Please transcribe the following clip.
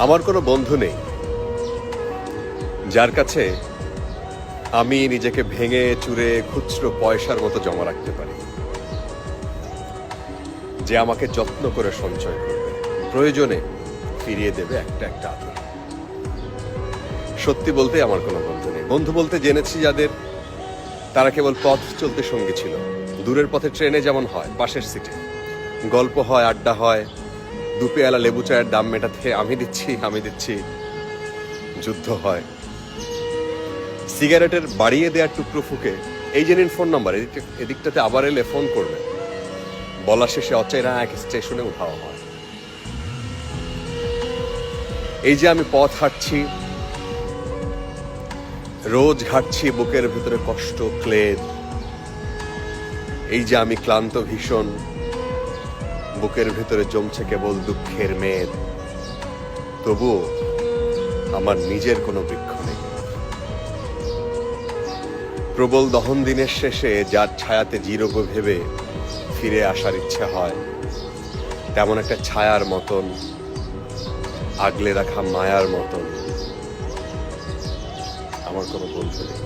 আমার কোনো বন্ধু নেই যার কাছে আমি নিজেকে ভেঙে চুরে খুচরো পয়সার মতো জমা রাখতে পারি, যে আমাকে যত্ন করে সঞ্চয় করবে, প্রয়োজনে ফিরিয়ে দেবে একটা একটা আদর। সত্যি বলতে আমার কোনো বন্ধু নেই। বন্ধু বলতে জেনেছি যাদের, তারা কেবল পথ চলতে সঙ্গী ছিল। দূরের পথে ট্রেনে যেমন হয়, পাশের সিটে গল্প হয়, আড্ডা হয়, দুপেয়ালা লেবু চায়ের দাম মেটাতে আমি দিচ্ছি যুদ্ধ হয়। সিগারেটের বাড়িয়ে দেওয়ার টুকরো ফুকে এই যে নিন ফোন নাম্বার, এদিকটাতে আবার এলে ফোন করবে, বলা শেষে অচেনা এক স্টেশনে উঠাও হয়। এই যে আমি পথ হাঁটছি, রোজ ঘাটছি বুকের ভেতরে কষ্ট ক্লেদ। এই যে আমি ক্লান্ত ভীষণ, বুকের ভেতরে জমছে কেবল দুঃখের মেদ। তবুও আমার নিজের কোনো বৃক্ষ নেই। প্রবল দহন দিনের শেষে যার ছায়াতে জিরোব ভেবে ফিরে আসার ইচ্ছে হয়, তেমন একটা ছায়ার মতন, আগলে রাখা মায়ার মতন আমার কোনো বন্ধু নেই।